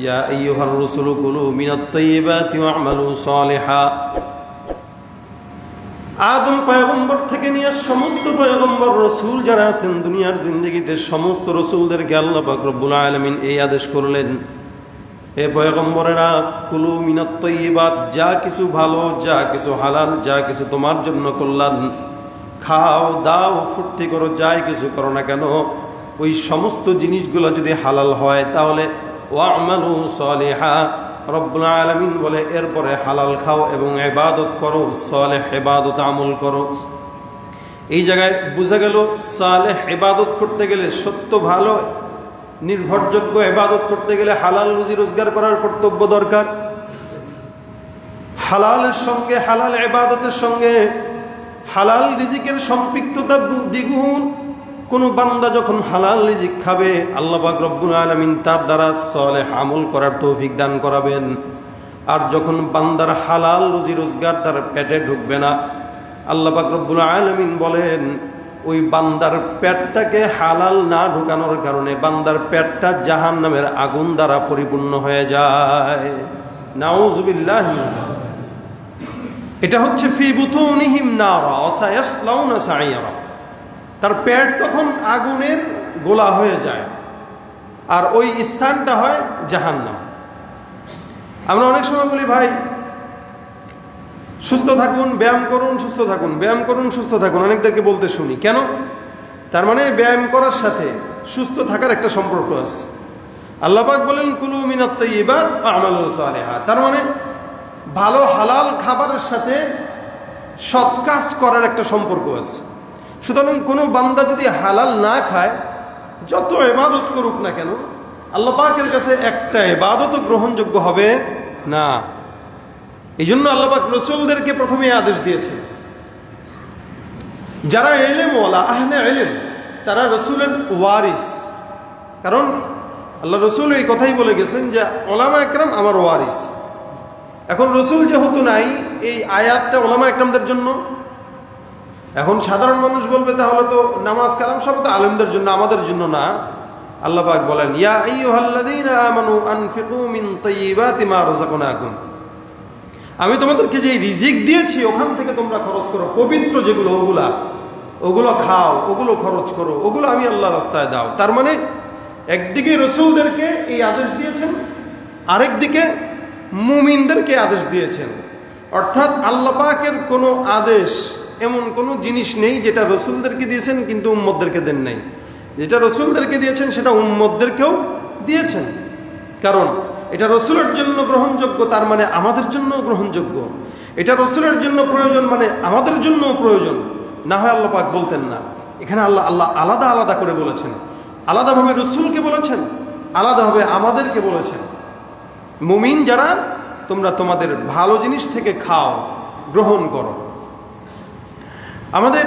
ইয়া আইয়ুহার রাসূলু কুলু মিনাত তাইয়্যিবাতি ওয়া'মালু সালিহা। আদম পয়গম্বর থেকে নিয়ে সমস্ত পয়গম্বর রাসূল যারা আছেন দুনিয়ার জিন্দেগিতে সমস্ত রাসূলদেরকে আল্লাহ পাক রব্বুল আলামিন এই আদেশ করলেন, হে পয়গম্বরেরা, কুলু মিনাত তাইয়্যিবাত, যা কিছু ভালো, যা কিছু হালাল, যা কিছু তোমার জন্য কল্যাণ, খাও দাও ফুর্তি করো, যাই কিছু করো না কেন, ওই সমস্ত জিনিসগুলো যদি হালাল হয় তাহলে ওয়া'মালু সালিহা, রব্বুল আলামিন বলে এরপরে হালাল খাও এবং ইবাদত করো, সালেহ ইবাদত আমল করো। এই জায়গায় বোঝা গেল সালেহ ইবাদত করতে গেলে, সত্য ভালো নির্ভরযোগ্য ইবাদত করতে গেলে হালাল রুজি রোজগার করার কর্তব্য দরকার। হালালের সঙ্গে, হালাল ইবাদতের সঙ্গে হালাল রিজিকের সম্পৃক্ততা দ্বিগুণ। কোন বান্দা যখন হালাল রিজিক খাবে আল্লাহ পাক রব্বুল আলামিন তার দ্বারা সালেহ আমল করার তৌফিক দান করাবেন। আর যখন বান্দার হালাল রুজি রোজগার তার পেটে ঢুকবে না, আল্লাহ পাক রব্বুল আলামিন বলেন ওই বান্দার পেটটাকে হালাল না ঢুকানোর কারণে বান্দার পেটটা জাহান্নামের আগুন দ্বারা পরিপূর্ণ হয়ে যায়। নাউযুবিল্লাহ। এটা হচ্ছে ফি বুতুনিহিম নারা ওয়া সায়াসলাউনা সাইরা, তার পেট তখন আগুনের গোলা হয়ে যায় আর ওই স্থানটা হয় জাহান্নাম। আমরা অনেক সময় বলি ভাই সুস্থ থাকুন, ব্যায়াম করুন, সুস্থ থাকুন, ব্যায়াম করুন, সুস্থ থাকুন, অনেকদেরকে বলতে শুনি। কেন? তার মানে ব্যায়াম করার সাথে সুস্থ থাকার একটা সম্পর্ক আছে। আল্লাহ পাক বলেন কুলু মিনাত তাইয়্যিবাত ওয়া'মালু সালিহা, তার মানে ভালো হালাল খাবারের সাথে সৎ কাজ করার একটা সম্পর্ক আছে। সুতরাং কোনো বান্দা যদি হালাল না খায়, যত ইবাদত করুক না কেন, আল্লাহ পাকের কাছে একটা ইবাদতও গ্রহণযোগ্য হবে না। এই জন্য আল্লাহ পাক রাসূলদেরকে প্রথমে আদেশ দিয়েছেন, যারা ইলম ওয়ালা আহলে ইলম তারা রাসূলের ওয়ারিস। কারণ আল্লাহ রাসূল এই কথাই বলে গেছেন যে উলামা একরাম আমার ওয়ারিস। এখন রাসূল যেহেতু নাই, এই আয়াতটা উলামা একরামদের জন্য। এখন সাধারণ মানুষ বলবে তাহলে তো নামাজ কালাম সব তো আলেমদের জন্য, আমাদের জন্য না। আল্লাহ পাক বলেন ইয়া আইয়ুহাল্লাযীনা আমানু আনফিকু মিন তাইয়্যিবাতি মা রাযাকনাকুম, আমি তোমাদেরকে যে রিজিক দিয়েছি ওখান থেকে তোমরা খরচ করো, পবিত্র যেগুলো ওগুলো খাও, ওগুলো খরচ করো, ওগুলো আমি আল্লাহর রাস্তায় দাও। তার মানে একদিকে রাসূলদেরকে এই আদেশ দিয়েছেন, আরেকদিকে মুমিনদেরকে আদেশ দিয়েছেন। অর্থাৎ আল্লাহ পাকের কোনো আদেশ, এমন কোনো জিনিস নেই যেটা রাসূলদেরকে দিয়েছেন কিন্তু উম্মতদেরকে দেন নাই। যেটা রাসূলদেরকে দিয়েছেন সেটা উম্মতদেরকেও দিয়েছেন। কারণ এটা রাসূলের জন্য গ্রহণযোগ্য, তার মানে আমাদের জন্য গ্রহণযোগ্য। এটা রাসূলের জন্য প্রয়োজন, মানে আমাদের জন্য প্রয়োজন। না হয় আল্লাহ পাক বলতেন না। এখানে আল্লাহ আলাদা আলাদা করে বলেছেন, আলাদাভাবে রাসূলকে বলেছেন, আলাদাভাবে আমাদেরকে বলেছেন। মুমিন যারা, তোমরা তোমাদের ভালো জিনিস থেকে খাও, গ্রহণ করো। আমাদের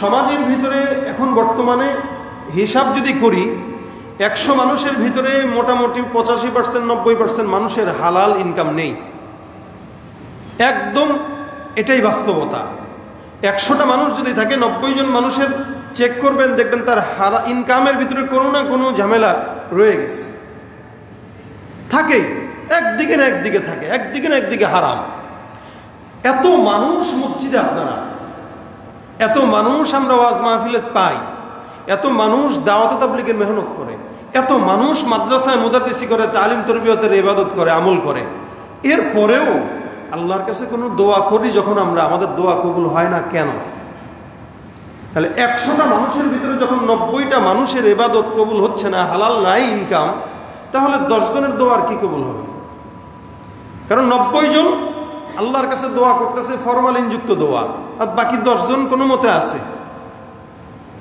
সমাজের ভিতরে এখন বর্তমানে হিসাব যদি করি, 100 মানুষের ভিতরে মোটামুটি 85% 90% মানুষের হালাল ইনকাম নেই। একদম এটাই বাস্তবতা। 100টা মানুষ যদি থাকে, 90 জন মানুষের চেক করবেন, দেখবেন তার ইনকামের ভিতরে কোনো না কোনো ঝামেলা রয়ে গেছে, থাকেই। একদিকে না একদিকে থাকে, একদিকে না একদিকে হারাম। এত মানুষ মসজিদে, আপনারা এত মানুষ আমরা ওয়াজ মাহফিলে পাই, এত মানুষ দাওয়াত তাবলীগের মেহনত করে, এত মানুষ মাদ্রাসায় মুদাররিসি করে, তালিম তরবিয়তের ইবাদত করে, আমল করে। এরপরেও আল্লাহর কাছে কোনো দোয়া করি যখন আমরা, আমাদের দোয়া কবুল হয় না কেন? তাহলে 100টা মানুষের ভিতরে যখন 90টা মানুষের ইবাদত কবুল হচ্ছে না, হালাল নাই ইনকাম, তাহলে 10 জনের দোয়া আর কি কবুল হবে? কারণ 90 জন আল্লাহর কাছে দোয়া করতেছে ফরমালিন যুক্ত দোয়া, আর বাকি 10 জন কোনো মতে আছে।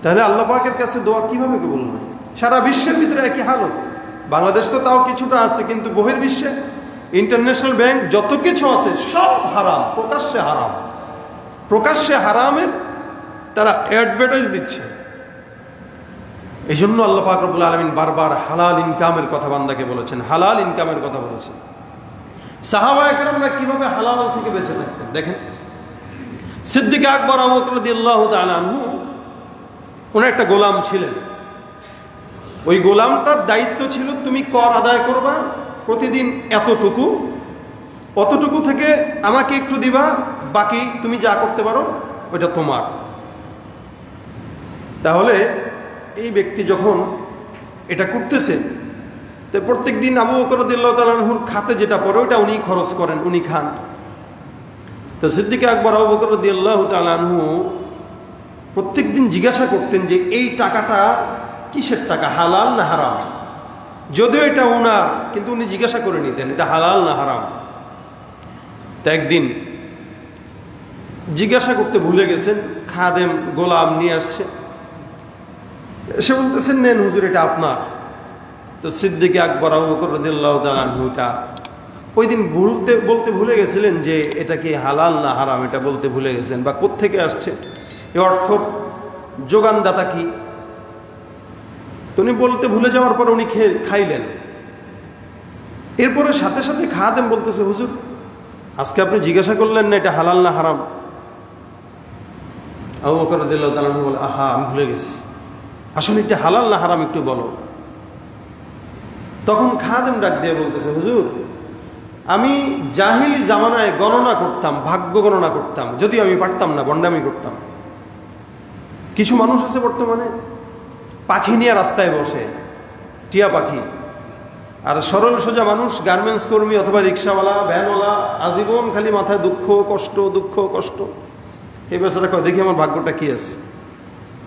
তাহলে আল্লাহ পাকের কাছে দোয়া কিভাবে কবুল হয়? সারা বিশ্বের ভিতরে একই হালত। বাংলাদেশ তো তাও কিছুটা আছে, কিন্তু বহির্বিশ্বে ইন্টারন্যাশনাল ব্যাংক যত কিছু আছে সব হারাম, প্রকাশ্যে হারাম। প্রকাশ্যে হারামের তারা অ্যাডভার্টাইজ দিচ্ছে। এই জন্য আল্লাহ পাক রব্বুল আলামিন বারবার হালাল ইনকামের কথা বান্দাকে বলেছেন, হালাল ইনকামের কথা বলেছেন। সাহাবায়ে কেরামরা কিভাবে হালাল থেকে বেঁচে থাকতেন দেখেন। সিদ্দিক আকবর আবু বকর রাদিয়াল্লাহু তাআলা আনহু, ওনার একটা গোলাম ছিলেন। ওই গোলামটার দায়িত্ব ছিল তুমি কর আদায় করবা প্রতিদিন এতটুকু, অতটুকু থেকে আমাকে একটু দিবা, বাকি তুমি যা করতে পারো ওইটা তোমার। তাহলে এই ব্যক্তি যখন এটা করতেছে, তো প্রত্যেক দিন আবু বকর রাদিয়াল্লাহু তাআলা আনহুর খাতে যেটা পড়ে ওইটা উনি খরচ করেন, উনি খান। তো সিদ্দিক আকবর আবু বকর রাদিয়াল্লাহু তাআলা আনহু প্রত্যেক দিন জিজ্ঞাসা করতেন যে এই টাকাটা কিসের টাকা, হালাল না হারাম। যদিও এটা উনার, কিন্তু উনি জিজ্ঞাসা করে নিতেন এটা হালাল না হারাম। তো একদিন জিজ্ঞাসা করতে ভুলে গেছেন, খাদেম গোলাম নিয়ে আসছে, সে বলতেছেন নেন হুজুর এটা আপনার। তো সিদ্দিক আকবর আবু বকর রাদিয়াল্লাহু তাআলা আনহু এটা ওই দিন বলতে ভুলে গেছিলেন যে এটা কি হালাল না হারাম, এটা বলতে ভুলে গেছেন, বা কোত্থেকে আসছে, এই অর্থ যোগানদাতা কি, তো উনি বলতে ভুলে যাওয়ার পর উনি খাইলেন। এরপরে সাথে সাথে খাদেম বলতেছে হুজুর আজকে আপনি জিজ্ঞাসা করলেন না এটা হালাল না হারাম। আবু বকর রাদিয়াল্লাহু তাআলা আনহু বলে আহা আমি ভুলে গেছি, আসলে এটা হালাল না হারাম একটু বলো। তখন খাদেম ডাক দিয়ে বলতেছে হুজুর আমি জাহিলি জামানায় গণনা করতাম, ভাগ্য গণনা করতাম, যদিও আমি পারতাম না, বন্ডামি করতাম। কিছু মানুষ আছে বর্তমানে পাখি নিয়ে রাস্তায় বসে, টিয়া পাখি, আর সরল সোজা মানুষ গার্মেন্টস কর্মী অথবা রিক্সাওয়ালা ভ্যানওয়ালা আজীবন খালি মাথায় দুঃখ কষ্ট দুঃখ কষ্ট। এই বেচারা কয় দেখি আমার ভাগ্যটা কি আছে,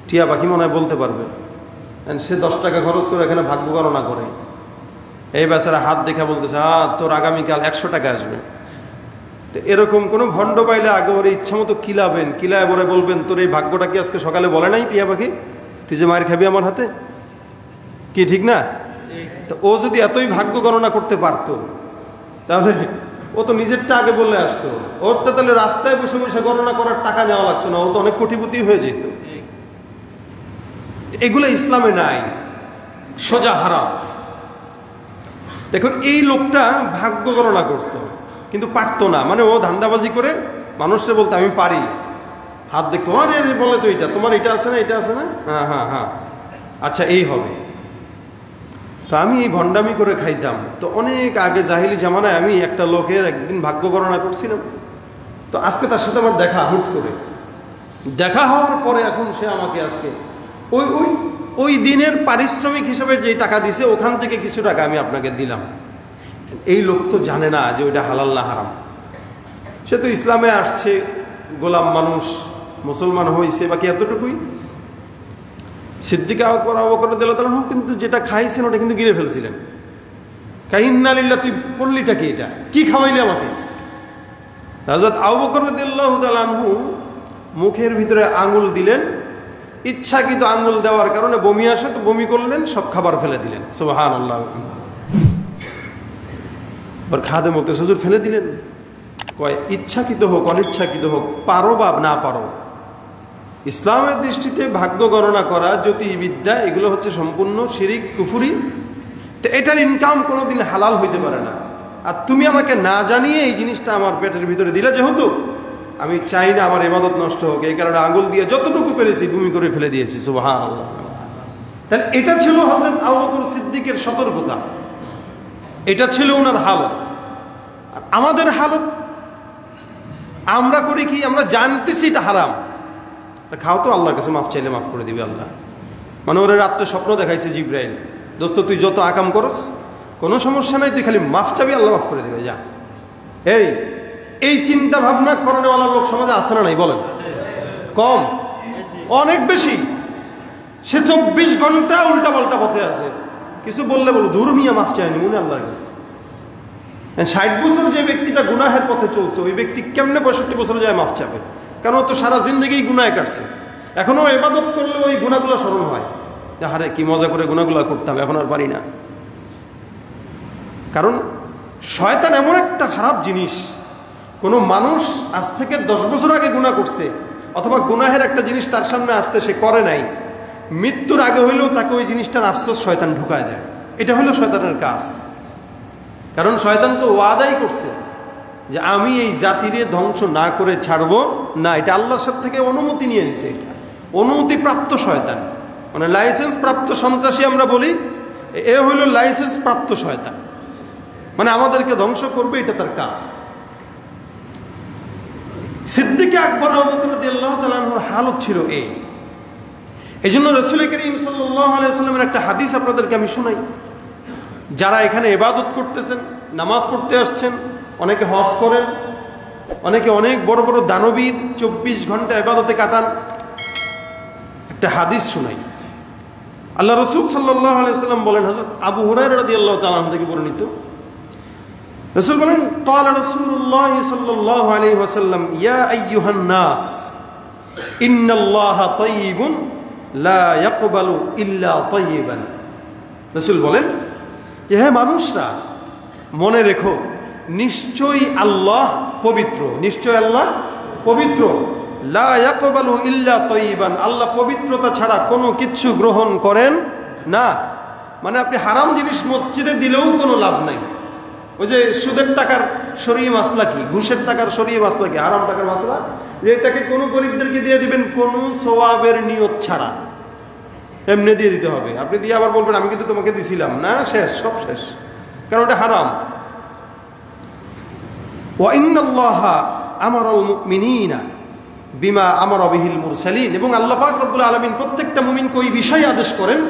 টিয়া পাখি মনে হয় বলতে পারবে, সে 10 টাকা খরচ করে এখানে ভাগ্য গণনা করে। এই বেচারা হাত দেখে বলতেছে তোর আগামীকাল 100 টাকা আসবে। তো এরকম কোন ভণ্ড পাইলে আগে ওর ইচ্ছা মতো কিলাবেন, কিলায় বলে বলবেন তোর এই ভাগ্যটা কি আজকে সকালে বলে নাই টিয়া পাখি, তুই যে মায়ের খাবি আমার হাতে, কি ঠিক না? তো ও যদি এতই ভাগ্য গণনা করতে পারতো তাহলে ও তো নিজেরটা আগে বললে আসতো, ওর তো তাহলে রাস্তায় বসে বসে গণনা করার টাকা নেওয়া লাগতো না, ও তো অনেক কোটিপতি হয়ে যেত। এগুলো ইসলামে নাই, সোজা হারাম। দেখুন এই লোকটা ভাগ্য গণনা করত কিন্তু পারতো না, মানে ও ধান্দাবাজি করে মানুষরা বলতো আমি পারি, হাত দেখতো আরে বলে তো এটা তোমার এটা আছে না এটা আছে না, হ্যাঁ হ্যাঁ হ্যাঁ আচ্ছা এই হবে। তো আমি এই ভণ্ডামি করে খাইতাম। তো অনেক আগে জাহিলি জামানায় আমি একটা লোকের একদিন ভাগ্য গণনা করছিলাম। তো আজকে তার সাথে আমার দেখা, হুট করে দেখা হওয়ার পরে এখন সে আমাকে আজকে ওই ওই ওই দিনের পারিশ্রমিক হিসেবে যে টাকা দিছে ওখান থেকে কিছু টাকা আমি আপনাকে দিলাম। এই লোক তো জানে না যে ওইটা হালাল না হারাম, সে তো ইসলামে আসছে, গোলাম মানুষ, মুসলমান হয়েছে, বাকি এতটুকুই। সিদ্দিক আকবর আবু বকর রাদিয়াল্লাহু তাআলা কিন্তু যেটা খাইছেন ওটা কিন্তু গিলে ফেলছিলেন। কাইন্না লিল্লাহ তুই করলিটা কি, এটা কি খাওয়াইলি আমাকে? হযরত আবু বকর রাদিয়াল্লাহু তাআলা আনহু মুখের ভিতরে আঙ্গুল দিলেন, ইচ্ছাকৃত আঙ্গুল দেওয়ার কারণে বমি আসে, তো বমি করলেন, সব খাবার ফেলে দিলেন। সুবহানাল্লাহ। খাদেম বলতেছে হুজুর ফেলে দিলেন? কয় ইচ্ছাকৃত হোক অনিচ্ছাকৃত হোক, পারো বা না পারো, ইসলামের দৃষ্টিতে ভাগ্য গণনা করা, জ্যোতির্বিদ্যা, এগুলো হচ্ছে সম্পূর্ণ শিরিক কুফরি। তো এটার ইনকাম কোনোদিন হালাল হইতে পারে না। আর তুমি আমাকে না জানিয়ে এই জিনিসটা আমার পেটের ভিতরে দিলে, যেহেতু আমি চাই না আমার ইবাদত নষ্ট হোক, এই কারণে আঙ্গুল দিয়ে যতটুকু পেরেছি বমি করে ফেলে দিয়েছি। সুবহানাল্লাহ। তাহলে এটা ছিল হযরত আবু বকর সিদ্দিকের সতর্কতা, এটা ছিল ওনার হালত। আর আমাদের হালত আমরা করি কি, আমরা জানতেছি এটা হারাম, খাও তো আল্লাহর কাছে মাফ চাইলে মাফ করে দিবে আল্লাহ। মানে ওরা রাত্রে স্বপ্ন দেখাইছে জিব্রাইল, দোস্ত তুই যত আকাম করস কোনো সমস্যা নাই, তুই খালি মাফ চাবি আল্লাহ মাফ করে দিবে, যা। এই চিন্তা ভাবনা করানোওয়ালা লোক সমাজে আছে না নাই বলেন? কম, অনেক বেশি। সে 24 ঘন্টা উল্টা পাল্টা পথে আছে, কিছু বললে বলো দূর মিয়া মাফ চায়নি মনে আল্লাহর কাছে। 60 বছর যে ব্যক্তিটা গুনাহের পথে চলছে, ওই ব্যক্তি কেমনে 65 বছর যায় মাফ চাবে? কারণ তো সারা জিন্দগি গুনায় কাটছে, এখনো ইবাদত করলে ওই গুনাহগুলো স্মরণ হয়, আরে কি মজা করে গুনাহগুলো করতাম, এখন আর পারি না। কারণ শয়তান এমন একটা খারাপ জিনিস, কোন মানুষ আজ থেকে 10 বছর আগে গুনাহ করছে, অথবা গুনাহের একটা জিনিস তার সামনে আসছে সে করে নাই, মৃত্যুর আগে হইলেও তাকে ওই জিনিসটার আফসোস শয়তান ঢুকায় দেয়। এটা হলো শয়তানের কাজ। কারণ শয়তান তো ওয়াদাই করছে যে আমি এই জাতিরে ধ্বংস না করে ছাড়বো না, এটা আল্লাহর সাথে থেকে অনুমতি নিয়ে নিছে, এটা অনুমতি প্রাপ্ত শয়তান, মানে লাইসেন্স প্রাপ্ত সন্ত্রাসী আমরা বলি, এ হইল লাইসেন্স প্রাপ্ত শয়তান। মানে আমাদেরকে ধ্বংস করবে, এটা তার কাজ। সিদ্দিক আকবর আবু বকর রাদিয়াল্লাহু তাআলা আনহুর হালত ছিল এই জন্য রাসূল করিম সাল্লাল্লাহু আলাইহি ওয়াসাল্লামের একটা হাদিস আপনাদেরকে আমি শোনাই। যারা এখানে ইবাদত করতেছেন, নামাজ পড়তে আসছেন, অনেকে হজ করেন, অনেকে অনেক বড় বড় দানবীর 24 ঘন্টা ইবাদতে কাটান, একটা হাদিস শোনাই। আল্লাহ রাসূল সাল্লাল্লাহু আলাইহি ওয়াসাল্লাম বলেন, হযরত আবু হুরায়রা রাদিয়াল্লাহু তাআলা আনহু থেকে বর্ণিত, রাসূল বলেন, قال رسول الله صلى الله عليه وسلم يا ايها الناس ان الله طيب لا يقبل الا طيبا। রাসূল বলেন, হে মানুষরা, মনে রেখো নিশ্চয়ই আল্লাহ পবিত্র, নিশ্চয় আল্লাহ পবিত্র, লা ইয়াকবালু ইল্লা তাইয়িবান, আল্লাহ পবিত্রতা ছাড়া কোনো কিছু গ্রহণ করেন না। মানে আপনি হারাম জিনিস মসজিদে দিলেও কোনো লাভ নাই। ওই যে সুদের টাকার শরীয়ী মাসলা কি, ঘুষের টাকার শরীয়ী মাসলা কি, হারাম টাকার মাসলা, যে এটাকে কোনো গরিবদেরকে দিয়ে দিবেন কোনো সওয়াবের নিয়ত ছাড়া, এমনি দিয়ে দিতে হবে। আপনি দিয়ে আবার বলবেন আমি কিন্তু তোমাকে দিছিলাম না, শেষ, সব শেষ, কারণ এটা হারাম। ওয়া ইন্নাল্লাহা আমারাল মুমিনিনা বিমা আমারা বিহিল মুরসালিন, এবং আল্লাহ পাক রব্বুল আলামিন প্রত্যেকটা মুমিনকে ওই বিষয় আদেশ করেন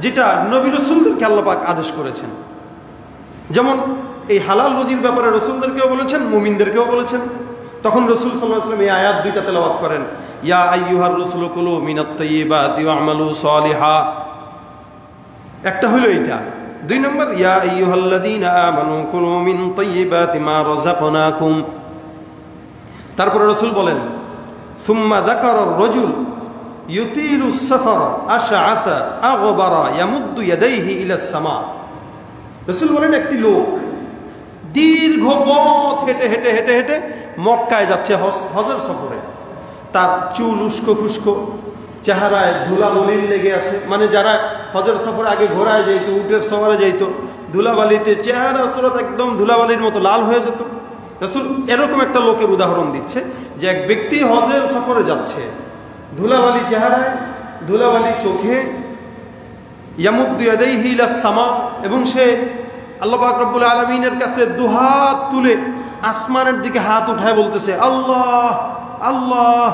যেটা নবী রাসূলদেরকে আল্লাহ পাক আদেশ করেছেন। যেমন এই হালাল রুজির ব্যাপারে রাসূলদেরকেও বলেছেন, মুমিনদেরকেও বলেছেন। তখন রাসূল সাল্লাল্লাহু আলাইহি ওয়াসাল্লাম এই আয়াত দুইটা তেলাওয়াত করেন, ইয়া আইয়ুহার রাসূলু কুলু মিনাত তাইয়্যিবাতি ওয়া'মালু সালিহা। একটা হলো এইটা। দুই নম্বর, ইয়া আইয়ুহাল্লাযীনা আমানু কুলু মিন তাইয়্যিবাতি মা রাযাকনাকুম। তারপরে রাসূল বলেন, সুম্মা যাকারার রাজুল ইউতিলুস সাফারা আশআসা আগবারা ইয়ামুদ্দু ইয়াদাইহি ইলাস সামা। রাসূল বলেন, একটি লোক দীর্ঘ পথ হেঁটে হেঁটে হেঁটে হেঁটে মক্কায় যাচ্ছে হজের সফরে। তার চুল উস্কো খুস্কো, চেহারায় ধুলাবালির লেগে আছে। মানে যারা হজের সফরে আগে ঘোড়ায় যাইতো, উটের সফরে যাইতো, ধুলাবালিতে চেহারা সুরত একদম ধুলাবালির মতো লাল হয়ে যেত। রাসূল এরকম একটা লোকের উদাহরণ দিচ্ছে যে এক ব্যক্তি হজের সফরে যাচ্ছে, ধুলাবালি চেহারায়, ধুলাবালি চোখে, ইয়ামুদ্দু ইয়াদাইহি ইলাস সামা, এবং সে আল্লাহ পাক রব্বুল আলামিনের কাছে দুহাত তুলে আসমানের দিকে হাত উঠায় বলতেছে, আল্লাহ আল্লাহ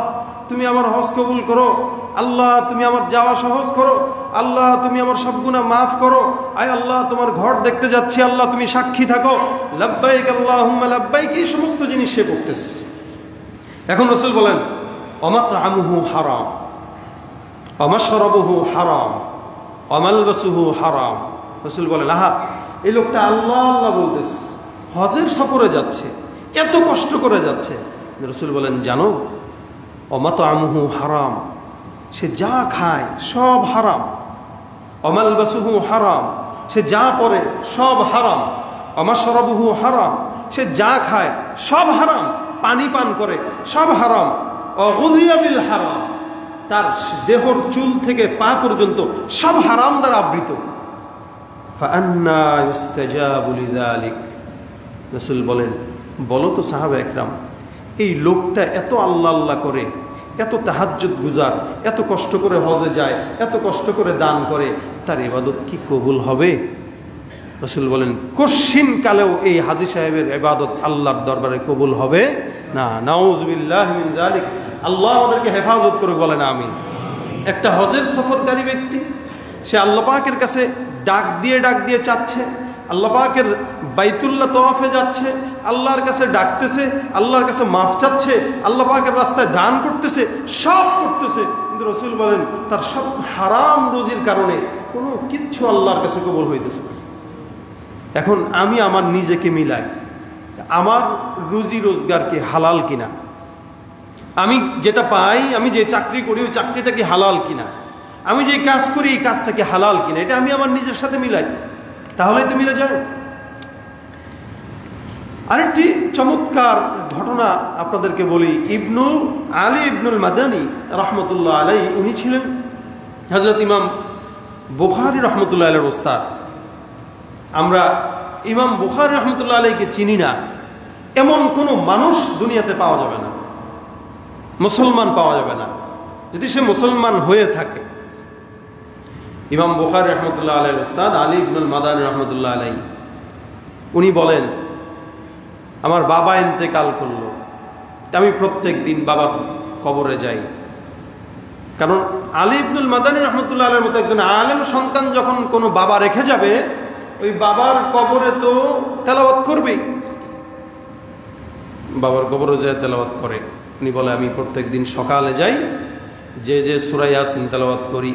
তুমি আমার হজ কবুল করো, আল্লাহ তুমি আমার যাওয়া সহজ করো, আল্লাহ তুমি আমার সব গুনাহ মাফ করো, আয় আল্লাহ তোমার ঘর দেখতে যাচ্ছি, আল্লাহ তুমি সাক্ষী থাকো, লাব্বাইক আল্লাহুম্মা লাব্বাইক, এই সমস্ত জিনিস সে করতেছে। এখন রাসূল বলেন, ওমাতআমুহু হারাম, ওমাশরাবুহু হারাম, ওমালবাসুহু হারাম। রাসূল বলেন, আহা, এই লোকটা আল্লাহ আল্লাহ বলতেছে, হজের সফরে যাচ্ছে, এত কষ্ট করে যাচ্ছে। রাসূল বলেন, জানো, ওমাতআমুহু হারাম, সে যা খায় সব হারাম, ওমালবাসুহু হারাম, সে যা পরে সব হারাম, ওমাশরাবুহু হারাম, সে যা খায় সব হারাম, পানি পান করে সব হারাম, ওগুযিয়া বিল হারাম, তার দেহর চুল থেকে পা পর্যন্ত সব হারাম দ্বারা আবৃত। ফাআন্না ইউস্তাজাবু লিযালিক। রাসূল বলেন, বলো তো সাহাবা একরাম, এই লোকটা এত আল্লাহ আল্লাহ করে, এত তাহাজ্জুদ গুজার, এত কষ্ট করে হজে যায়, এত কষ্ট করে দান করে, তার ইবাদত কি কবুল হবে? রাসূল বলেন, কশিন কালেও এই হাজী সাহেবের ইবাদত আল্লাহর দরবারে কবুল হবে না। নাউযুবিল্লাহি মিন যালিক। আল্লাহ আমাদেরকে হেফাজত করুক, বলেন আমিন। একটা হজের সফরকারী ব্যক্তি, সে আল্লাহ পাকের কাছে ডাক দিয়ে চাচ্ছে, আল্লাহ পাকের বাইতুল্লাহ তওয়াফে যাচ্ছে, আল্লাহর কাছে ডাকতেছে, আল্লাহর কাছে মাফ চাচ্ছে, আল্লাহ পাকের রাস্তায় দান করতেছে, সব করতেছে, কিন্তু রাসূল বলেন তার সব হারাম রুজির কারণে কোনো কিচ্ছু আল্লাহর কাছে কবুল হইতেছে না। এখন আমি আমার নিজেকে মিলাই, আমার রুজি রোজগার কি হালাল কিনা, আমি যেটা পাই, আমি যে চাকরি করি ওই চাকরিটা কি হালাল কিনা, আমি যে কাজ করি এই কাজটা কি হালাল কিনা, এটা আমি আমার নিজের সাথে মিলাই, তাহলেই তো মিলে যায়। আরেকটি চমৎকার ঘটনা আপনাদেরকে বলি। আলী ইবনুল মাদানী রাহমাতুল্লাহ আলাইহি, উনি ছিলেন হযরত ইমাম বুখারী রাহমাতুল্লাহ আলাইহির ওস্তাদ। আমরা ইমাম বুখারী রাহমাতুল্লাহ আলাইহিকে চিনি না এমন কোন মানুষ দুনিয়াতে পাওয়া যাবে না, মুসলমান পাওয়া যাবে না, যদি সে মুসলমান হয়ে থাকে। ইমাম বুখারী রাহমাতুল্লাহ আলাইহির ওস্তাদ আলী ইবনুল মাদানী রাহমাতুল্লাহ আলাইহি উনি বলেন, আমার বাবা ইন্তেকাল করলো, আমি প্রত্যেক দিন বাবার কবরে যাই। কারণ আলী ইবনুল মাদানী রহমতুল্লাহ আলাইহির মতো একজন আলেম সন্তান যখন কোনো বাবা রেখে যাবে, ওই বাবার কবরে তো তেলাওয়াত করবেই, বাবার কবরে যায় তেলাওয়াত করে। উনি বলে, আমি প্রত্যেক দিন সকালে যাই, যে সূরা ইয়াসিন তেলাওয়াত করি।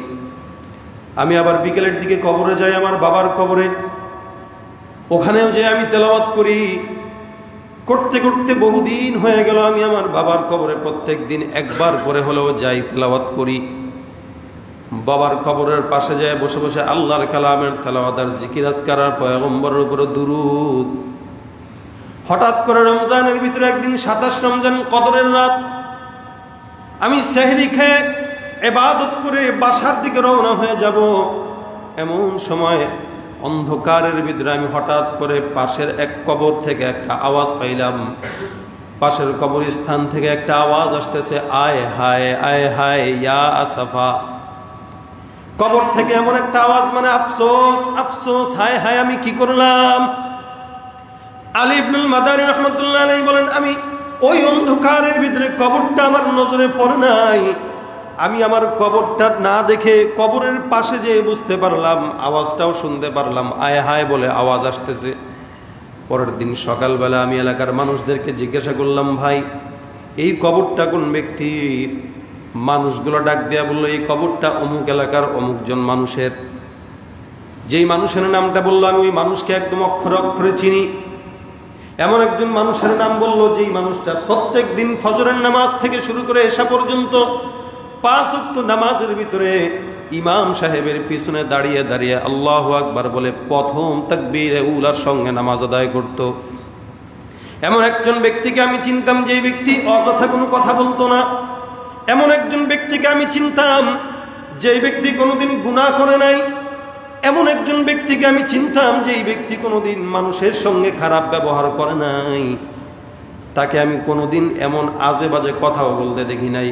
আমি আবার বিকেলের দিকে কবরে যাই, আমার বাবার কবরে, ওখানেও যে আমি তেলাওয়াত করি। করতে করতে বহুদিন হয়ে গেল, আমি আমার বাবার কবরে প্রত্যেক দিন একবার করে হলেও যাই, তেলাওয়াত করি। বাবার কবরের পাশে যায় বসে বসে আল্লাহর কালামের তেলাওয়াত আর জিকির আজকার আর পয়গম্বরের উপরে দুরূদ। হঠাৎ করে রমজানের ভিতরে একদিন 27 রমজান কদরের রাত, আমি সেহরি খেয়ে ইবাদত করে বাসার দিকে রওনা হয়ে যাব, এমন সময় অন্ধকারের ভিতরে আমি হঠাৎ করে পাশের এক কবর থেকে একটা আওয়াজ পাইলাম। পাশের কবরস্থান থেকে একটা আওয়াজ আসতেছে, আয় হায় আয় হায় ইয়া আসাফা। কবর থেকে এমন একটা আওয়াজ, মানে আফসোস আফসোস, হায় হায় আমি কি করলাম। আলী ইবনুল মাদানী রাহমাতুল্লাহ আলাইহি বলেন, আমি ওই অন্ধকারের ভিতরে কবরটা আমার নজরে পড়ে নাই, আমি আমার কবরটা না দেখে কবরের পাশে যেয়ে বুঝতে পারলাম, আওয়াজটাও শুনতে পারলাম, আয় হায় বলে আওয়াজ আসতেছে। পরের দিন সকালবেলা আমি এলাকার মানুষদেরকে জিজ্ঞাসা করলাম, ভাই এই কবরটা কোন ব্যক্তির? মানুষগুলো ডাক দেয়া বললো, এই কবরটা অমুক এলাকার অমুকজন মানুষের। যেই মানুষের নামটা বললো, আমি ওই মানুষকে একদম অক্ষরে অক্ষরে চিনি। এমন একজন মানুষের নাম বললো, যেই মানুষটা প্রত্যেক দিন ফজরের নামাজ থেকে শুরু করে এশা পর্যন্ত 5 ওয়াক্ত নামাজের ভিতরে ইমাম সাহেবের পিছনে দাঁড়িয়ে দাঁড়িয়ে আল্লাহু আকবার বলে প্রথম তাকবীরে উলার সঙ্গে নামাজ আদায় করত। এমন একজন ব্যক্তিকে আমি চিনতাম, যে ব্যক্তি অযথা কোনো কথা বলতো না। এমন একজন ব্যক্তিকে আমি চিনতাম, যে ব্যক্তি কোনোদিন গুনাহ করে নাই। এমন একজন ব্যক্তিকে আমি চিনতাম, যে ব্যক্তি কোনোদিন মানুষের সঙ্গে খারাপ ব্যবহার করে নাই। তাকে আমি কোনোদিন এমন আজে বাজে কথাও বলতে দেখি নাই।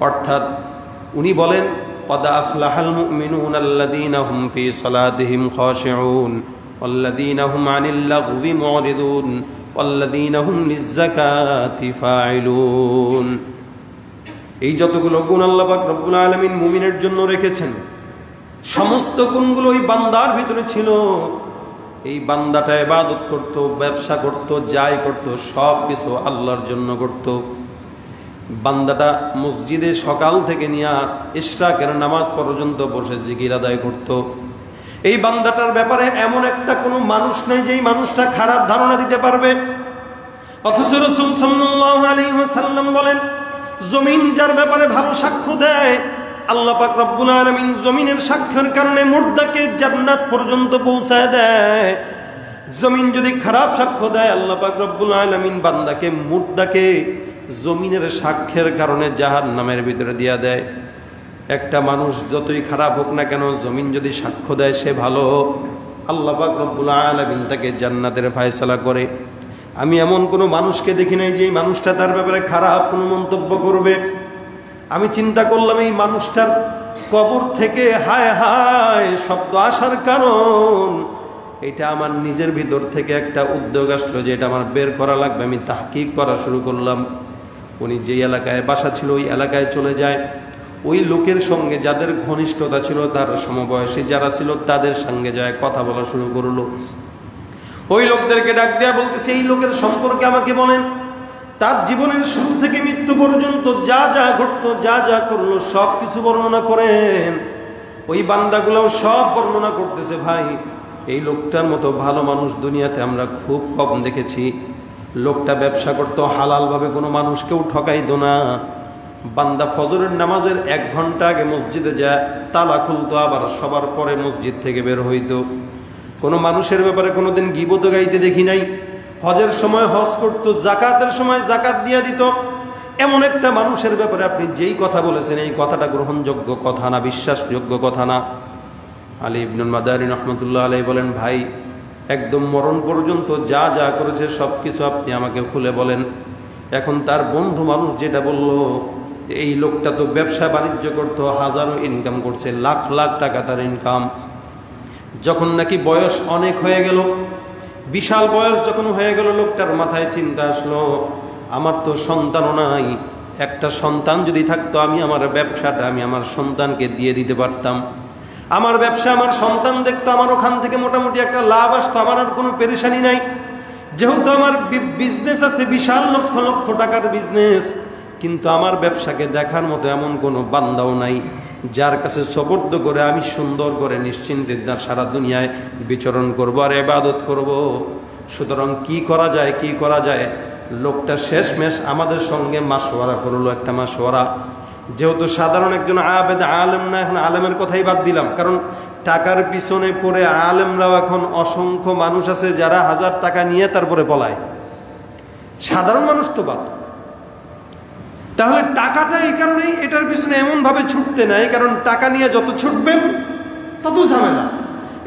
অর্থাৎ উনি বলেন, قد أفلح المؤمنون الذين هم في صلاتهم خاشعون والذين هم عن اللغو معرضون والذين هم للزكاة فاعلون। এই যতগুলো গুণ আল্লাহ পাক রব্বুল আলামিন মুমিনের জন্য রেখেছেন, সমস্ত গুণগুলো এই বান্দার ভিতরে ছিল। এই বান্দাটা ইবাদত করত, ব্যবসা করত, যাই করত সব কিছু আল্লাহর জন্য করত। বান্দাটা মসজিদে সকাল থেকে নিয়ে ইশরাকের নামাজ পর্যন্ত বসে জিকির আদায় করত। এই বান্দাটার ব্যাপারে এমন একটা কোনো মানুষ নেই যেই মানুষটা খারাপ ধারণা দিতে পারবে। অথচ রাসূল সাল্লাল্লাহু আলাইহি ওয়াসাল্লাম বলেন, জমিন যার ব্যাপারে ভালো সাক্ষ্য দেয়, আল্লাহ পাক রব্বুল আলামিন জমিনের সাক্ষ্যের কারণে মুর্দাকে জান্নাত পর্যন্ত পৌঁছায় দেয়। জমিন যদি খারাপ সাক্ষ্য দেয়, আল্লাহ পাক রব্বুল আলামিন বান্দাকে মুর্দাকে জমিনের সাক্ষ্যের কারণে জাহান্নামের ভিতরে দিয়া দেয়। একটা মানুষ যতই খারাপ হোক না কেন, জমিন যদি সাক্ষ্য দেয় সে ভালো, আল্লাহ পাক রব্বুল আলামিন তাকে জান্নাতের ফয়সালা করে। আমি এমন কোনো মানুষকে দেখি নাই যে মানুষটা তার ব্যাপারে খারাপ কোনো মন্তব্য করবে। আমি চিন্তা করলাম, এই মানুষটার কবর থেকে হায় হায় শব্দ আসার কারণ এটা আমার নিজের ভিতর থেকে একটা উদ্যোগ আসলো যে এটা আমার বের করা লাগবে। আমি তাহকিক করা শুরু করলাম। উনি যেই এলাকায় বাসা ছিল ওই এলাকায় চলে যায়, ওই লোকের সঙ্গে যাদের ঘনিষ্ঠতা ছিল, তার সমবয়সী যারা ছিল তাদের সঙ্গে যায় কথা বলা শুরু করলো। ওই লোকদেরকে ডাক দেয়া বলতেছে, এই লোকের সম্পর্কে আমাকে বলেন, তার জীবনের শুরু থেকে মৃত্যু পর্যন্ত যা যা ঘটতো, যা যা করলো সব কিছু বর্ণনা করেন। ওই বান্দাগুলোও সব বর্ণনা করতেছে। ভাই, এই লোকটার মতো ভালো মানুষ দুনিয়াতে আমরা খুব কম দেখেছি। লোকটা ব্যবসা করতো হালাল ভাবে, কোনো মানুষকেও ঠকাইতো না। বান্দা ফজরের নামাজের 1 ঘন্টা আগে মসজিদে যায় তালা খুলতো, আবার সবার পরে মসজিদ থেকে বের হইতো। কোনো মানুষের ব্যাপারে কোনোদিন গীবত গাইতে দেখি নাই। হজের সময় হজ করতো, জাকাতের সময় জাকাত দিয়া দিত। এমন একটা মানুষের ব্যাপারে আপনি যেই কথা বলেছেন এই কথাটা গ্রহণযোগ্য কথা না, বিশ্বাসযোগ্য কথা না। আলী ইবনুল মাদানী রাহমাতুল্লাহ আলাইহি বলেন, ভাই একদম মরণ পর্যন্ত যা যা করেছে সবকিছু আপনি আমাকে খুলে বলেন। এখন তার বন্ধু মানুষ যেটা বলল, এই লোকটা তো ব্যবসা বাণিজ্য করতো, হাজারো ইনকাম করছে, লাখ লাখ টাকা তার ইনকাম। যখন নাকি বয়স অনেক হয়ে গেল, বিশাল বয়স যখন হয়ে গেল, লোকটার মাথায় চিন্তা আসলো, আমার তো সন্তানও নাই, একটা সন্তান যদি থাকতো আমি আমার ব্যবসাটা আমি আমার সন্তানকে দিয়ে দিতে পারতাম। আমার ব্যবসা আমার সন্তান দেখতো, আমার ওখান থেকে মোটামুটি একটা লাভ আসতো, আমার আর কোনো পেরেশানি নাই। যেহেতু আমার বিজনেস আছে, বিশাল লক্ষ লক্ষ টাকার বিজনেস, কিন্তু আমার ব্যবসাকে দেখার মতো এমন কোনো বান্দাও নাই যার কাছে সুপর্দ করে আমি সুন্দর করে নিশ্চিন্তে সারা দুনিয়ায় বিচরণ করব আর ইবাদত করব। সুতরাং কি করা যায়, কি করা যায়? লোকটা শেষমেশ আমাদের সঙ্গে মাশওয়ারা করলো, একটা মাশওয়ারা। যেহেতু সাধারণ একজন আবেদ আলেম না, এখন আলেমের কথাই বাদ দিলাম, কারণ টাকার পিছনে পড়ে আলেমরাও এখন অসংখ্য মানুষ আছে যারা 1000 টাকা নিয়ে তারপরে পলায়। সাধারণ মানুষ তো বাদ। তাহলে টাকাটা এই কারণেই এটার পিছনে এমন ভাবে ছুটতে নাই, কারণ টাকা নিয়ে যত ছুটবেন তত ঝামেলা,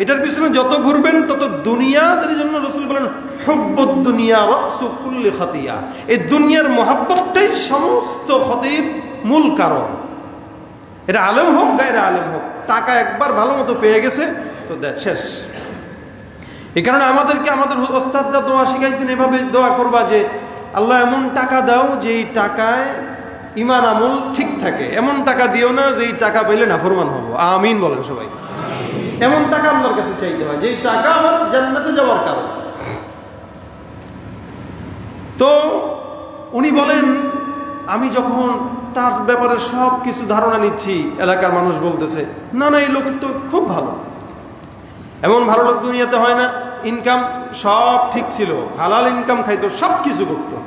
এটার পিছনে যত ঘুরবেন তত দুনিয়াদের জন্য রাসূল বলেন হুব্বুদ দুনিয়া রাসু কুল্লি খাতিয়া। এই দুনিয়ার মহাব্বতটাই সমস্ত ক্ষতির মূল কারণ। এটা আলেম হোক গায়রে আলেম হোক, টাকা একবার ভালো মতো পেয়ে গেছে তো শেষ। এই কারণে আমাদেরকে আমাদের ওস্তাদরা দোয়া শিখাইছেন, এভাবে দোয়া করবা যে আল্লাহ এমন টাকা দাও যে এই টাকায় ঈমান আমল ঠিক থাকে, এমন টাকা দিও না যে এই টাকা পেলে নাফরমান হবো। আমিন বলেন সবাই। এমন টাকা আল্লাহর কাছে চাইতে হয় যে টাকা আমার জান্নাতে যাওয়ার কারণ। তো উনি বলেন, আমি যখন তার ব্যাপারে সব কিছু ধারণা নিচ্ছি, এলাকার মানুষ বলতেছে না না এই লোক তো খুব ভালো, এমন ভালো লোক দুনিয়াতে হয় না, ইনকাম সব ঠিক ছিল, হালাল ইনকাম খাইতো, সব কিছু করতো।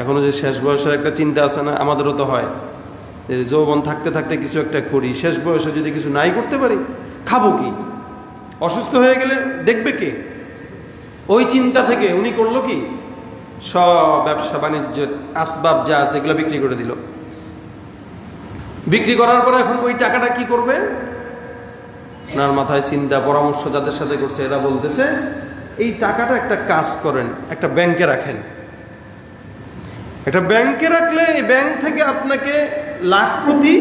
এখনো যে শেষ বয়সের একটা চিন্তা আছে না, আমাদেরও তো হয়, যৌবন থাকতে থাকতে কিছু একটা করি, শেষ বয়সে যদি কিছু নাই করতে পারি খাবো কি, অসুস্থ হয়ে গেলে দেখবে কে? ওই চিন্তা থেকে উনি করলো কি, সব ব্যবসা বাণিজ্যের আসবাব যা আছে এগুলো বিক্রি করে দিল। বিক্রি করার পরে এখন ওই টাকাটা কি করবে? ওনার মাথায় চিন্তা, পরামর্শ যাদের সাথে করছে এরা বলতেছে এই টাকাটা একটা কাজ করেন, একটা ব্যাংকে রাখেন। একটা ব্যাংকে রাখলে এই ব্যাংক থেকে আপনাকে লাখ প্রতি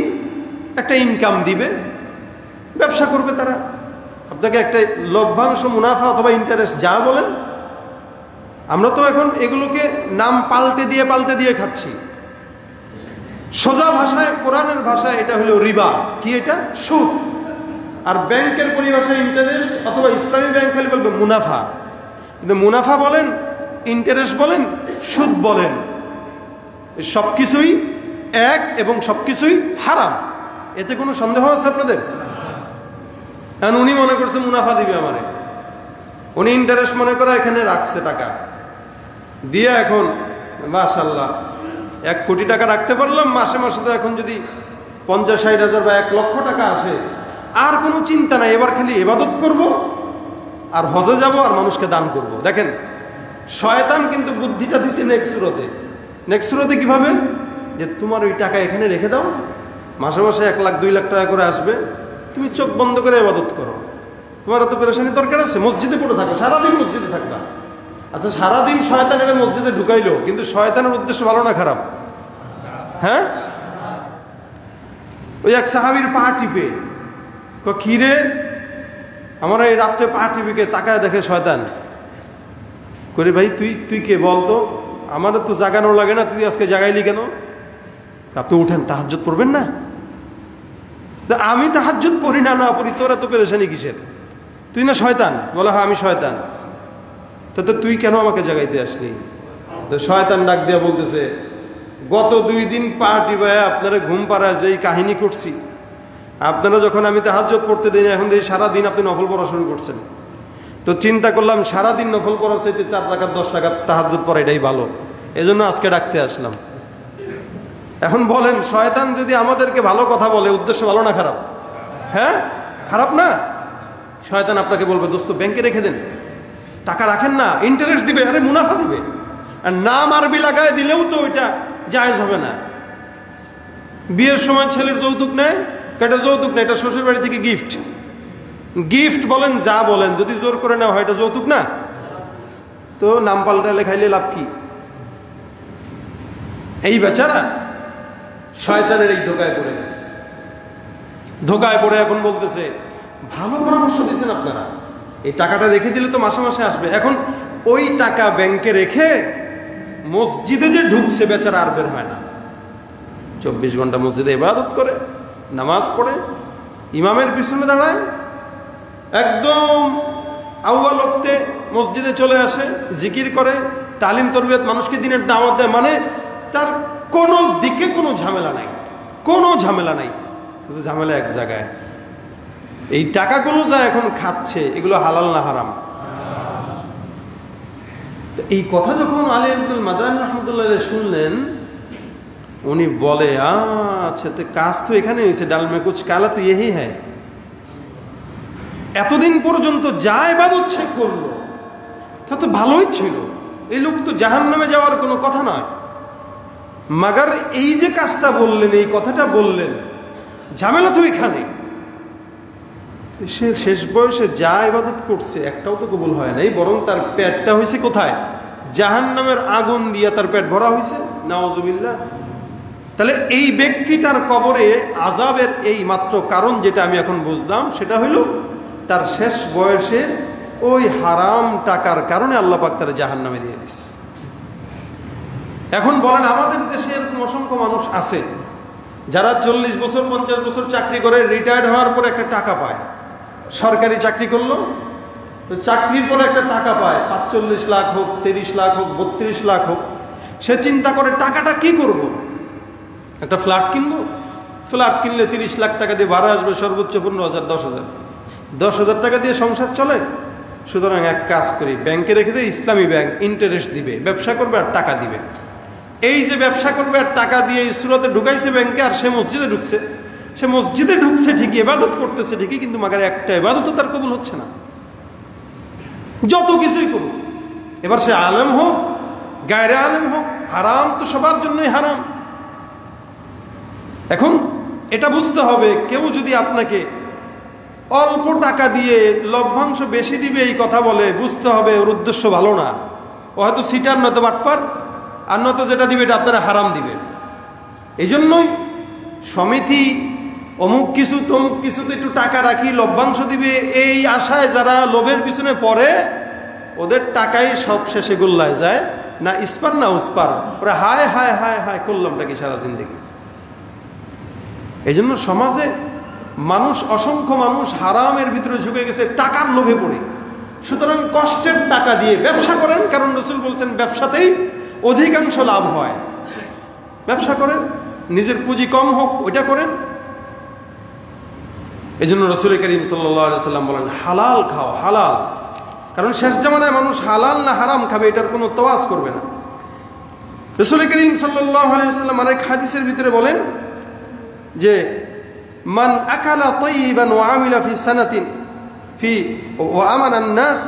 একটা ইনকাম দিবে, ব্যবসা করবে তারা, আপনাকে একটা লভ্যাংশ, মুনাফা অথবা ইন্টারেস্ট যা বলেন। আমরা তো এখন এগুলোকে নাম পাল্টে দিয়ে খাচ্ছি। সোজা ভাষায়, কোরআনের ভাষায় এটা হলো রিবা। কি এটা? সুদ। আর ব্যাংকের পরিভাষায় ইন্টারেস্ট, অথবা ইসলামী ব্যাংক হলে বলবে মুনাফা। কিন্তু মুনাফা বলেন, ইন্টারেস্ট বলেন, সুদ বলেন, সবকিছুই এক এবং সবকিছুই হারাম। এতে কোনো সন্দেহ আছে আপনাদের? কারণ উনি মনে করছে মুনাফা দিবে আমারে, উনি ইন্টারেস্ট মনে করে এখানে রাখছে টাকা দিয়ে, এখন মাশাআল্লাহ 1 কোটি টাকা রাখতে পারলাম, মাসে মাসে তো এখন যদি 50-60 হাজার বা 1 লক্ষ টাকা আসে, আর কোনো চিন্তা নাই, এবার খালি ইবাদত করব আর হজে যাব আর মানুষকে দান করব। দেখেন শয়তান কিন্তু বুদ্ধিটা দিছে নেক্সট সুরতে কিভাবে, যে তোমার ওই টাকা এখানে রেখে দাও, মাসে মাসে 1 লাখ 2 লাখ টাকা করে আসবে, তুমি চোখ বন্ধ করে ইবাদত করো, তোমার এত পেরেশানি দরকার আছে? মসজিদে পড়ে থাকো, সারাদিন মসজিদে থাকবা। আচ্ছা সারাদিন শয়তানের মসজিদে ঢুকাইলো, কিন্তু শয়তানের উদ্দেশ্য ভালো না খারাপ? হ্যাঁ, ওই এক সাহাবীর পা টিপে, কিরে আমার এই রাত্রে পা টিপিকে তাকায় দেখে শয়তান, করে ভাই তুই কে বলতো, আমার তো জাগানো লাগে না, তুই আজকে জাগাইলি কেন? আপনি উঠেন, তাহাজ্জুদ পড়বেন না? আমি তাহাজ্জুদ পড়ি না পড়ি, তোরা তো পেরেশানি কিসের? তুই না শয়তান? বলে হ্যাঁ আমি শয়তান। তো তুই কেন আমাকে জাগাইতে আসলি? তো শয়তান ডাক দিয়ে বলতেছে, গত 2 দিন পা টিপায় আপনারা ঘুম পাড়ায় যেই কাহিনী করছি, আপনারা যখন আমি তাহাজ্জুদ পড়তে দিই না, এখন দেখি সারাদিন আপনি নফল পড়া শুরু করছেন। তো চিন্তা করলাম সারাদিন নফল পড়ার চাইতে 4 রাকাত 10 রাকাত তাহাজ্জুদ পড়া এটাই ভালো, এজন্য আজকে ডাকতে আসলাম। এখন বলেন শয়তান যদি আমাদেরকে ভালো কথা বলে, উদ্দেশ্য ভালো না খারাপ? হ্যাঁ খারাপ না? শয়তান আপনাকে বলবে দোস্ত ব্যাংকে রেখে দেন, টাকা রাখেন না, ইন্টারেস্ট দিবে, আরে মুনাফা দিবে। আর নাম আরবি লাগায় দিলেও তো ওইটা জায়েজ হবে না। বিয়ের সময় ছেলের যৌতুক নেয়, এটা যৌতুক না, এটা শ্বশুর বাড়ি থেকে গিফট বলেন যা বলেন, যদি জোর করে নেওয়া হয় এটা যৌতুক না। তো নাম পাল্টা লেখাইলে লাভ কি? এই বেচারা শয়তানের এই ধোকায় পড়ে গেছে। ধোকায় পড়ে এখন বলতেছে ভালো পরামর্শ দিয়েছেন আপনারা, এই টাকাটা রেখে দিলে তো মাসে মাসে আসবে। এখন ওই টাকা ব্যাংকে রেখে মসজিদে যে ঢুকছে বেচারা আর বের হয় না। 24 ঘন্টা মসজিদে ইবাদত করে, নামাজ পড়ে, ইমামের পিছনে দাঁড়ায়, একদম আউয়াল ওয়াক্তে মসজিদে চলে আসে, জিকির করে, তালিম তরবিয়ত, মানুষকে দিনের দাওয়াত দেয়। মানে তার কোনো দিকে কোনো ঝামেলা নাই, কোনো ঝামেলা নাই, শুধু ঝামেলা এক জায়গায়। এই টাকাগুলো যা এখন খাচ্ছে এগুলো হালাল না হারাম? এই কথা যখন আলী আব্দুল মাদানী রাহমাতুল্লাহ শুনলেন, উনি বলে, আচ্ছা তো কাজ তো এখানে হয়েছে, ডাল মে কুছ কালা তো यही है। এতদিন পর্যন্ত যা ইবাদত সে করলো তা তো ভালোই ছিল, এই লোক তো জাহান্নামে যাওয়ার কোনো কথা নয়। মাগার এই যে কাজটা বললেন, এই কথাটা বললেন, ঝামেলা তো এখানে। সে শেষ বয়সে যা ইবাদত করছে একটাও তো কবুল হয় নাই, বরং তার পেটটা হয়েছে কোথায়? জাহান্নামের আগুন দিয়ে তার পেট ভরা হয়েছে, নাউজুবিল্লাহ। তাহলে এই ব্যক্তিটার কবরে আযাবের এই মাত্র কারণ যেটা আমি এখন বুঝলাম, সেটা হইল তার শেষ বয়সে ওই হারাম টাকার কারণে আল্লাহ পাক তার জাহান্নামে দিয়ে দিচ্ছে। এখন বলেন, আমাদের দেশে এরকম অসংখ্য মানুষ আছে যারা 40 বছর 50 বছর চাকরি করে রিটায়ার্ড হওয়ার পর একটা টাকা পায়। সরকারি চাকরি করলো তো চাকরির পরে একটা টাকা পায়, 45 লাখ হোক, 30 লাখ হোক, 32 লাখ হোক। সে চিন্তা করে টাকাটা কি করব? একটা ফ্ল্যাট কিনবো। ফ্ল্যাট কিনলে 30 লাখ টাকা দিয়ে ভাড়া আসবে, সর্বোচ্চ 15,000, 10,000। 10,000 টাকা দিয়ে সংসার চলে। সুতরাং এক কাজ করি, ব্যাংকে রেখে দিয়ে, ইসলামী ব্যাংক, ইন্টারেস্ট দিবে, ব্যবসা করবে আর টাকা দিবে। এই যে ব্যবসা করবে আর টাকা দিয়ে সুরতে ঢুকাইছে ব্যাংকে, আর সে মসজিদে ঢুকছে। সে মসজিদে ঢুকছে ঠিকই, ইবাদত করতেছে ঠিকই, কিন্তু মাগার একটা ইবাদতও তার কবুল হচ্ছে না, যত কিছুই করুক। এবার সে আলেম হোক, গায়রে আলেম হোক, হারাম তো সবার জন্যই হারাম। এখন এটা বুঝতে হবে, কেউ যদি আপনাকে অল্প টাকা দিয়ে লভ্যাংশ বেশি দিবে এই কথা বলে, বুঝতে হবে ওর উদ্দেশ্য ভালো না। ও হয়তো সিটার, নয়তো বাটপার, আর নয়তো যেটা দিবে এটা আপনারা হারাম দিবে। এই জন্যই সমিতি অমুক কিছু তমুক কিছুতে একটু টাকা রাখি, লভ্যাংশ দিবে, এই আশায় যারা লোভের পিছনে পড়ে, ওদের টাকাই সব শেষে গোল্লায় যায়, না ইস্পার না উস্পার। ওরা হায় হায় হায় হায় করলামটা কি সারা জিন্দেগি। এই জন্য সমাজে মানুষ, অসংখ্য মানুষ হারামের ভিতরে ঝুঁকে গেছে টাকার লোভে পড়ে। সুতরাং কষ্টের টাকা দিয়ে ব্যবসা করেন, কারণ রাসূল বলছেন ব্যবসাতেই অধিকাংশ লাভ হয়। ব্যবসা করেন, নিজের পুঁজি কম হোক, ওইটা করেন। এই জন্য রাসূল করিম সাল্লাল্লাহু আলাইহি ওয়াসাল্লাম বলেন, হালাল খাও, হালাল। কারণ শেষ জামানায় মানুষ হালাল না হারাম খাবে এটার কোনো তোয়াজ করবে না। রাসূল করিম সাল্লাল্লাহু আলাইহি ওয়াসাল্লাম আরেক হাদিসের ভিতরে বলেন যে, মান আকালা তাইয়িবান ওয়া আমিলা ফি সানাতিন ফি ওয়া আমানা আন-নাস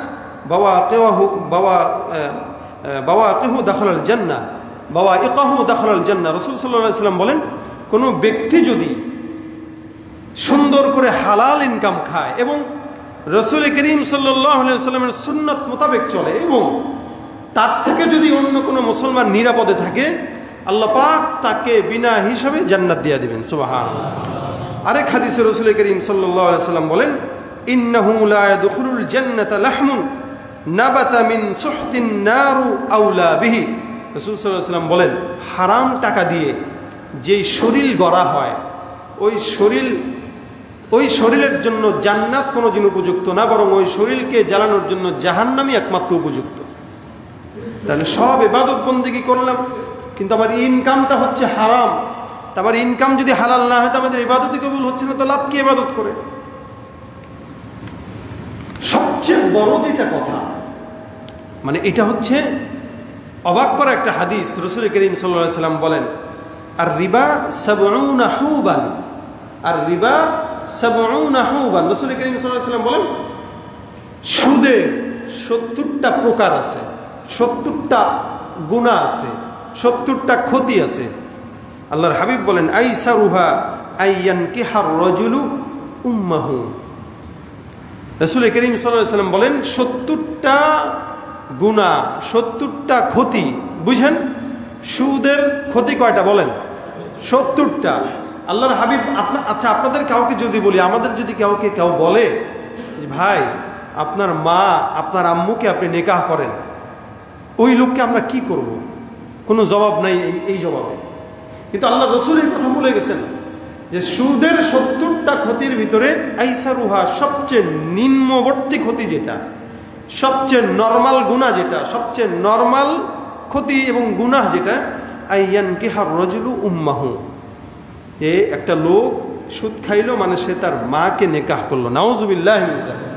বাওয়াকিহু দাখালাল জান্নাহ, বাওয়াইকাহু দাখালাল জান্নাহ। রাসূল সাল্লাল্লাহু আলাইহি ওয়াসাল্লাম বলেন, কোন ব্যক্তি যদি সুন্দর করে হালাল ইনকাম খায় এবং রাসূল করিম সাল্লাল্লাহু আলাইহি ওয়াসাল্লামের সুন্নাত মোতাবেক চলে, এবং তার থেকে যদি অন্য কোনো মুসলমান নিরাপদে থাকে, আল্লাহ পাক তাকে বিনা হিসাবে জান্নাত দিয়ে দিবেন। সুবহানাল্লাহ। আরেক হাদিসে রাসূল করিম সাল্লাল্লাহু আলাইহি ওয়াসাল্লাম বলেন, ইন্নাহু লা ইয়াদখুলুল জান্নাতা লাহমুন নাবাতা মিন সুহতিন নারু আউলা বিহি। রাসূল সাল্লাল্লাহু আলাইহি ওয়াসাল্লাম বলেন, হারাম টাকা দিয়ে যেই শরীর গড়া হয়, ওই শরীরের জন্য জান্নাত কোনোদিন উপযুক্ত না, বরং ওই শরীরকে জ্বালানোর জন্য জাহান্নামই একমাত্র উপযুক্ত। তাহলে সব ইবাদত বন্দেগী করলাম, কিন্তু আমার ইনকামটা হচ্ছে হারাম। তা আমার ইনকাম যদি হালাল না হয়, তো আমাদের ইবাদতই কবুল হচ্ছে না, তো লাভ কি ইবাদত করে? সবচেয়ে বড় যেটা কথা, মানে এটা হচ্ছে অবাক করা একটা হাদিস। রাসূল করিম সাল্লাল্লাহু আলাইহি ওয়াসাল্লাম বলেন, আর রিবা 70 হুবান, আর রিবা 70 হুবান। রাসূল করিম সাল্লাল্লাহু আলাইহি ওয়াসাল্লাম বলেন, সুদের 70টা প্রকার আছে, 70টা গুনাহ আছে, 70টা ক্ষতি আছে। আল্লাহর হাবিব বলেন, আইসারুহা আইয়ানকিহার রাজুলু উম্মাহু। রাসূল করিম সাল্লাল্লাহু আলাইহি ওয়াসাল্লাম বলেন, 70টা গুনাহ, 70টা ক্ষতি। বুঝেন, সুদের ক্ষতি কয়টা বলেন? 70টা। আল্লাহর হাবিব, আচ্ছা আপনাদের কাউকে যদি বলি, আমাদের যদি কেউ বলে, ভাই আপনার মা আপনার আম্মুকে আপনি নিকাহ করেন, ওই লোককে আমরা কি করব? কোনো জবাব নাই এই জবাবে। কিন্তু আল্লাহ রসুল এই কথা বলে গেছেন যে সুদের 70টা ক্ষতির ভিতরে আইসারুহা, সবচেয়ে নিম্নবর্তী ক্ষতি যেটা, সবচেয়ে নরমাল গুনাহ যেটা, সবচেয়ে নরমাল ক্ষতি এবং গুনাহ যেটা, আইয়ানকিহার রাজুলু উম্মাহু, একটা লোক সুদ খাইলো মানে সে তার মাকে নিকাহ করলো। নাউজুবিল্লাহ মিন যালিক।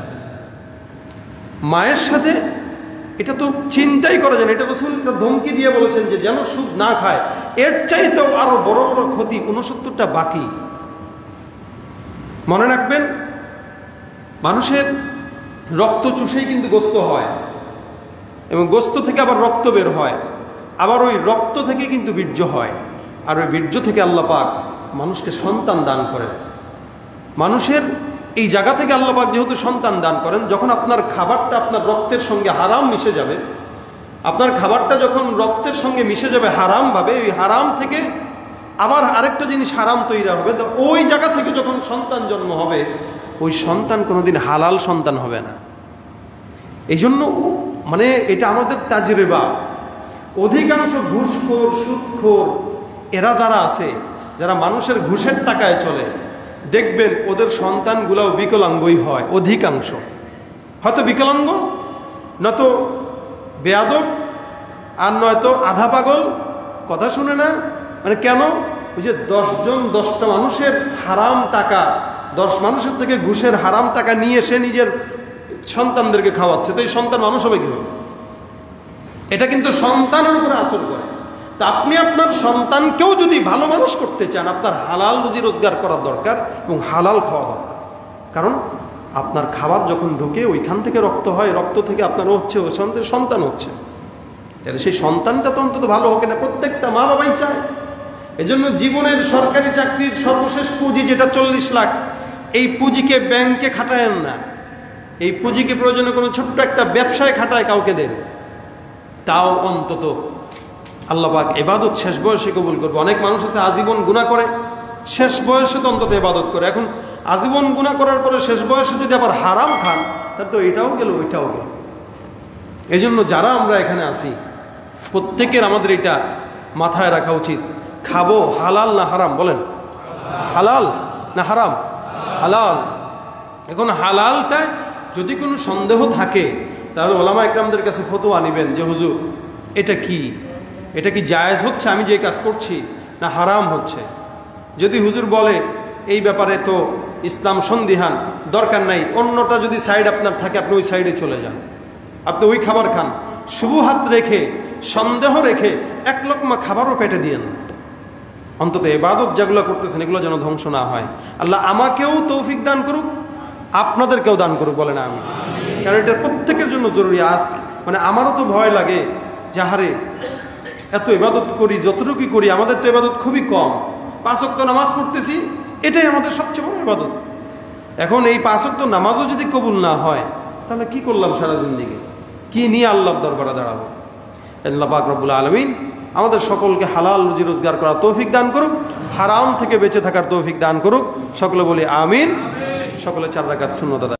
মায়ের সাথে এটা তো চিন্তাই করা যায় না। এটা রাসূল ধমকি দিয়ে বলেছেন যে যেন সুদ না খায়। এর চাইতেও আরো বড় বড় ক্ষতি 69টা বাকি। মনে রাখবেন, মানুষের রক্ত চুষেই কিন্তু গোস্ত হয়, এবং গোস্ত থেকে আবার রক্ত বের হয়, আবার ওই রক্ত থেকে কিন্তু বীর্য হয়, আর ওই বীর্য থেকে আল্লাহ পাক মানুষকে সন্তান দান করেন। মানুষের এই জায়গা থেকে আল্লাহ পাক যেহেতু সন্তান দান করেন, যখন আপনার খাবারটা আপনার রক্তের সঙ্গে হারাম মিশে যাবে, আপনার খাবারটা যখন রক্তের সঙ্গে মিশে যাবে হারাম ভাবে, ওই হারাম থেকে আবার আরেকটা জিনিস হারাম তৈরি হবে, তো ওই জায়গা থেকে যখন সন্তান জন্ম হবে, ওই সন্তান কোনোদিন হালাল সন্তান হবে না। এই জন্য মানে এটা আমাদের তাজরিবা। অধিকাংশ ঘুষখোর, সুদখোর এরা যারা আছে, যারা মানুষের ঘুষের টাকায় চলে, দেখবেন ওদের সন্তানগুলাও বিকলাঙ্গই হয় অধিকাংশ। হয়তো বিকলাঙ্গ, নয়তো বেয়াদব, আর নয়তো আধা পাগল, কথা শুনে না। মানে কেন? ওই যে 10 জন 10টা মানুষের হারাম টাকা, 10 মানুষের থেকে ঘুষের হারাম টাকা নিয়ে সে নিজের সন্তানদেরকে খাওয়াচ্ছে, তো এই সন্তান মানুষ হবে কিভাবে? এটা কিন্তু সন্তানের উপরে আসর করে। তা আপনি আপনার সন্তানকেও যদি ভালো মানুষ করতে চান, আপনার হালাল রুজি রোজগার করার দরকার এবং হালাল খাওয়া দরকার। কারণ আপনার খাবার যখন ঢুকে ওইখান থেকে রক্ত হয়, রক্ত থেকে আপনার হচ্ছে, ওই সন্তান হচ্ছে, তাহলে সেই সন্তানটা তো অন্তত ভালো হোক না, প্রত্যেকটা মা বাবাই চায়। এজন্য জীবনের সরকারি চাকরির সর্বশেষ পুঁজি যেটা 40 লাখ, এই পুঁজিকে ব্যাংকে খাটায়েন না, এই পুঁজিকে প্রয়োজনে কোনো ছোট্ট একটা ব্যবসায় খাটায় কাউকে দেন, তাও অন্তত আল্লাহ পাক ইবাদত শেষ বয়সে কবুল করবে। অনেক মানুষ আছে আজীবন গুনাহ করে, শেষ বয়সে তো অন্তত ইবাদত করে। এখন আজীবন গুনাহ করার পরে শেষ বয়সে যদি আবার হারাম খান, তাহলে তো এটাও গেল ওইটাও গেল। এই জন্য যারা আমরা এখানে আছি, প্রত্যেকের আমাদের এটা মাথায় রাখা উচিত, খাবো হালাল না হারাম? বলেন, হালাল না হারাম? হালাল। এখন হালালটায় যদি কোনো সন্দেহ থাকে, তাহলে ওলামা ইকরামদের কাছে ফতোয়া নিবেন যে হুজুর এটা কি, এটা কি জায়েজ হচ্ছে আমি যে কাজ করছি, না হারাম হচ্ছে? যদি হুজুর বলে এই ব্যাপারে তো ইসলাম সন্দিহান, দরকার নাই, অন্যটা যদি সাইড আপনার থাকে আপনি ওই সাইডে চলে যান, আপনি ওই খাবার খান। শুবহাত রেখে, সন্দেহ রেখে 1 লোকমা খাবারও পেটে দিয়েন না। অন্তত ইবাদত যেগুলো করতেছেন এগুলো যেন ধ্বংস না হয়। আল্লাহ আমাকেও তৌফিক দান করুক, আপনাদেরকেও দান করুক, বলেন আমি। কারণ এটা প্রত্যেকের জন্য জরুরি। আজ মানে আমারও তো ভয় লাগে, যাহারে এত ইবাদত করি, যতটুকু করি, আমাদের তো ইবাদত খুবই কম। 5 ওয়াক্ত নামাজ পড়তেছি, এটাই আমাদের সবচেয়ে বড় ইবাদত। এখন এই 5 ওয়াক্ত নামাজও যদি কবুল না হয়, তাহলে কি করলাম সারা জিন্দেগি? কি নিয়ে আল্লাহর দরবারে দাঁড়াবো? আল্লাহ পাক রব্বুল আলামিন আমাদের সকলকে হালাল রুজি রোজগার করার তৌফিক দান করুক, হারাম থেকে বেঁচে থাকার তৌফিক দান করুক। সকলে বলি আমিন। সকলে 4 রাকাত সুন্নত আদায়।